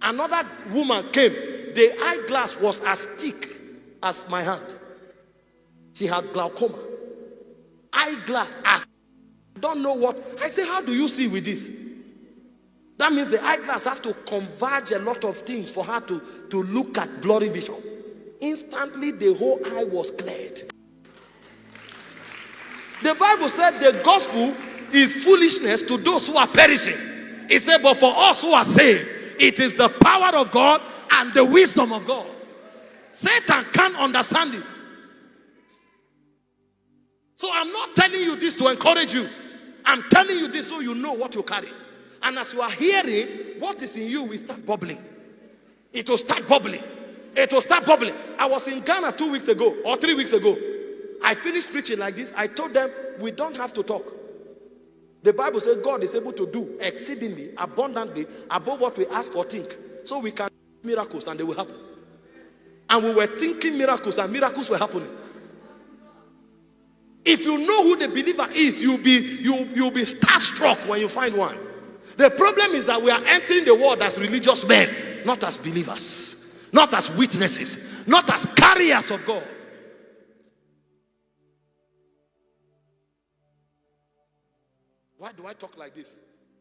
Another woman came. The eyeglass was as thick as my hand. She had glaucoma. Eyeglass, I don't know what. I say, how do you see with this? That means the eyeglass has to converge a lot of things for her to look at blurry vision. Instantly, the whole eye was cleared. The Bible said the gospel is foolishness to those who are perishing. It said, but for us who are saved, it is the power of God and the wisdom of God. Satan can't understand it. So I'm not telling you this to encourage you. I'm telling you this so you know what you carry. And as you are hearing, what is in you will start bubbling. It will start bubbling. It will start bubbling. I was in Ghana 2 weeks ago or 3 weeks ago. I finished preaching like this. I told them, we don't have to talk. The Bible says God is able to do exceedingly, abundantly, above what we ask or think. So we can do miracles and they will happen. And we were thinking miracles and miracles were happening. If you know who the believer is, you'll be starstruck when you find one. The problem is that we are entering the world as religious men, not as believers, not as witnesses, not as carriers of God. Why do I talk like this?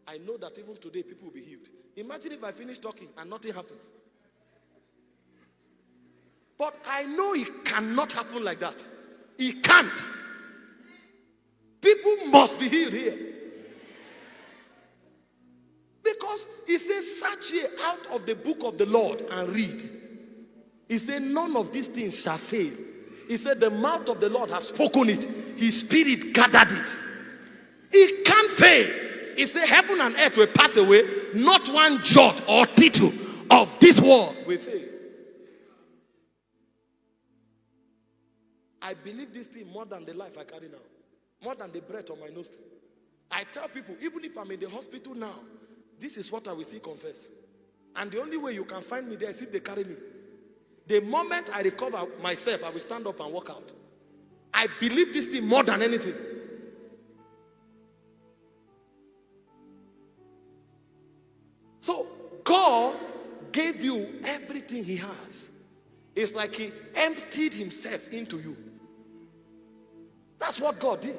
I know that even today people will be healed. Imagine if I finish talking and nothing happens. But I know it cannot happen like that. It can't. People must be healed here. Because he says, search ye out of the book of the Lord and read. He said, none of these things shall fail. He said, the mouth of the Lord has spoken it. His spirit gathered it. It can't fail. He said, heaven and earth will pass away. Not one jot or tittle of this world will fail. I believe this thing more than the life I carry now. More than the breath on my nostril. I tell people, even if I'm in the hospital now, this is what I will still confess. And the only way you can find me there is if they carry me. The moment I recover myself, I will stand up and walk out. I believe this thing more than anything. So, God gave you everything he has. It's like he emptied himself into you. That's what God did.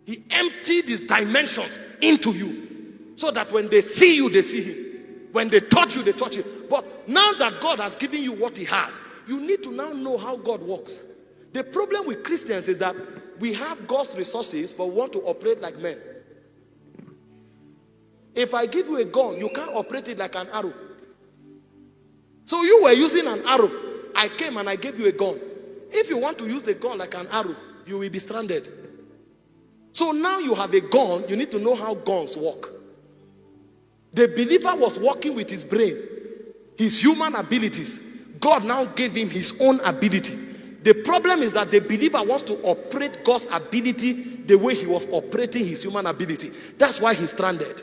He emptied his dimensions into you. So that when they see you, they see him. When they touch you, they touch him. But now that God has given you what he has, you need to now know how God works. The problem with Christians is that we have God's resources, but we want to operate like men. If I give you a gun, you can't operate it like an arrow. So you were using an arrow. I came and I gave you a gun. If you want to use the gun like an arrow, you will be stranded. So now you have a gun, you need to know how guns work. The believer was working with his brain, his human abilities. God now gave him his own ability. The problem is that the believer wants to operate God's ability the way he was operating his human ability. That's why he's stranded.